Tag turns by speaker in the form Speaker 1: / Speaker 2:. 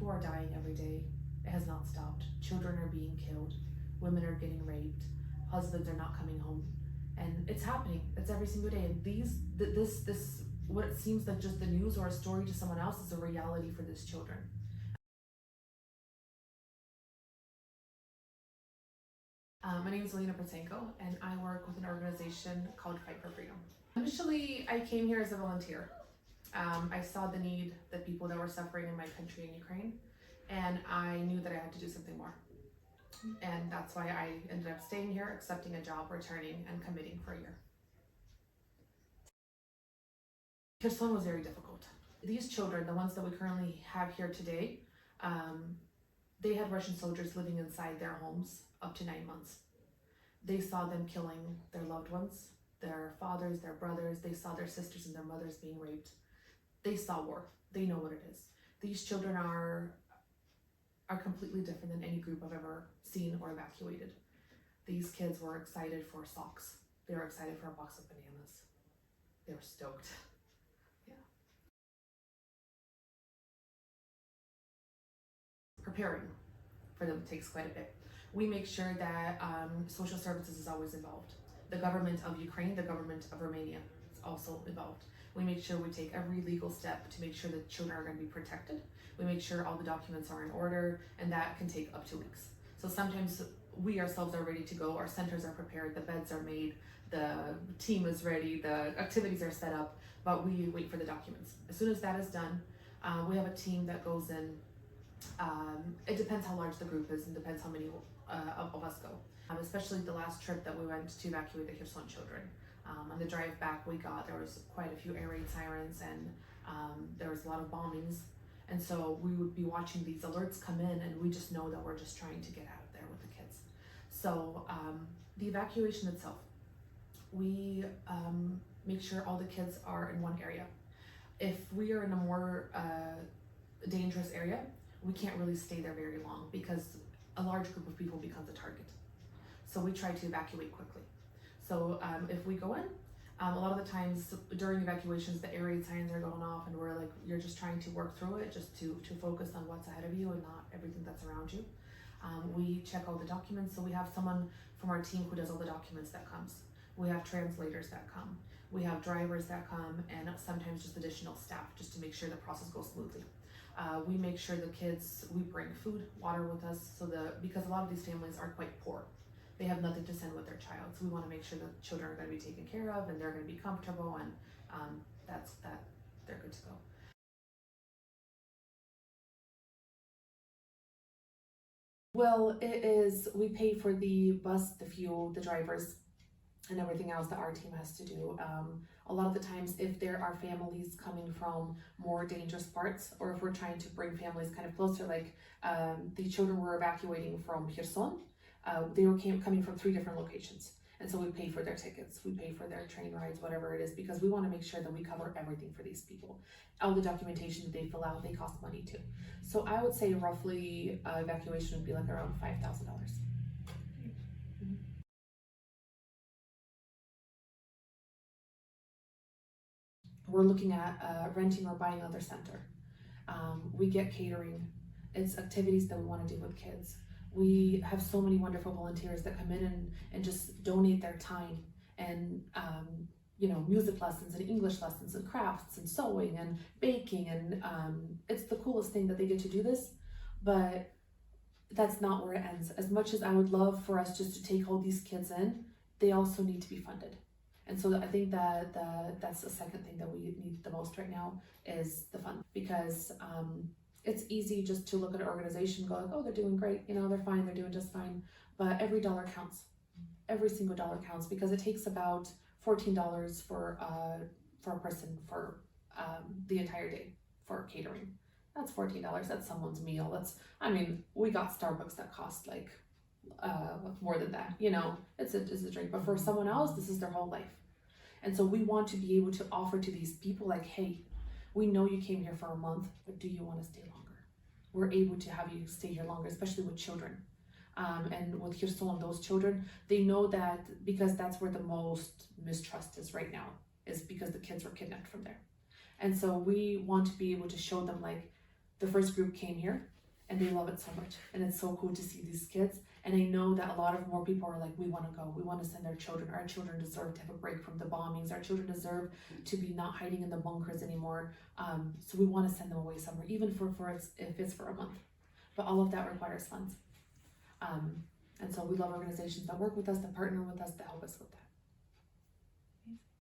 Speaker 1: People are dying every day. It has not stopped. Children are being killed. Women are getting raped. Husbands are not coming home. And it's happening. It's every single day. And this, what it seems like just the news or a story to someone else is a reality for these children. My name is Elena Patenko, and I work with an organization called Fight for Freedom. Initially, I came here as a volunteer. I saw the need, the people that were suffering in my country in Ukraine, and I knew that I had to do something more. And that's why I ended up staying here, accepting a job, returning, and committing for a year. Kherson was very difficult. These children, the ones that we currently have here today, they had Russian soldiers living inside their homes up to 9 months. They saw them killing their loved ones, their fathers, their brothers. They saw their sisters and their mothers being raped. They saw war. They know what it is. These children are completely different than any group I've ever seen or evacuated. These kids were excited for socks. They were excited for a box of bananas. They were stoked. Yeah. Preparing for them takes quite a bit. We make sure that social services is always involved. The government of Ukraine, the government of Romania is also involved. We make sure we take every legal step to make sure that children are going to be protected. We make sure all the documents are in order, and that can take up to weeks. So sometimes we ourselves are ready to go, our centers are prepared, the beds are made, the team is ready, the activities are set up, but we wait for the documents. As soon as that is done, we have a team that goes in. It depends how large the group is and depends how many of us go. Especially the last trip that we went to evacuate the Kherson children. On the drive back, there was quite a few air raid sirens, and there was a lot of bombings. And so we would be watching these alerts come in, and we just know that we're just trying to get out of there with the kids. So the evacuation itself, we make sure all the kids are in one area. If we are in a more dangerous area, we can't really stay there very long because a large group of people becomes a target. So we try to evacuate quickly. So if we go in, a lot of the times during evacuations, the air raid signs are going off, and we're like, you're just trying to work through it, just to focus on what's ahead of you and not everything that's around you. We check all the documents. So we have someone from our team who does all the documents that comes. We have translators that come. We have drivers that come, and sometimes just additional staff just to make sure the process goes smoothly. We make sure the kids, we bring food, water with us, because a lot of these families are quite poor. They have nothing to send with their child, so we want to make sure the children are going to be taken care of and they're going to be comfortable, and they're good to go. Well, it is, we pay for the bus, the fuel, the drivers, and everything else that our team has to do. A lot of the times, if there are families coming from more dangerous parts, or if we're trying to bring families kind of closer, like the children were evacuating from Kherson, they were coming from 3 different locations. And so we pay for their tickets, we pay for their train rides, whatever it is, because we want to make sure that we cover everything for these people. All the documentation that they fill out, they cost money too. So I would say roughly evacuation would be like around $5,000. We're looking at renting or buying another center. We get catering. It's activities that we want to do with kids. We have so many wonderful volunteers that come in and just donate their time, and music lessons and English lessons and crafts and sewing and baking, and it's the coolest thing that they get to do this. But that's not where it ends. As much as I would love for us just to take all these kids in, they also need to be funded. And so I think that that's the second thing that we need the most right now is the fund, because it's easy just to look at an organization and go like, oh, they're doing great, they're fine, they're doing just fine. But every dollar counts. Every single dollar counts, because it takes about $14 for a person for the entire day for catering. That's $14. That's someone's meal. We got Starbucks that cost like more than that. It's a drink, but for someone else, this is their whole life. And so we want to be able to offer to these people like, hey, we know you came here for a month, but do you want to stay longer? We're able to have you stay here longer, especially with children. And with Kherson, those children, they know that, because that's where the most mistrust is right now, is because the kids were kidnapped from there. And so we want to be able to show them, like, the first group came here,
Speaker 2: and they love it so much, and it's so cool to see these kids. And I know that a lot of more people are like, we want to go, we want to send our children deserve to have a break from the bombings, our children deserve to be not hiding in the bunkers anymore. So we want to send them away somewhere, even if it's for a month, but all of that requires funds. And so we love organizations that work with us, that partner with us, that help us with that.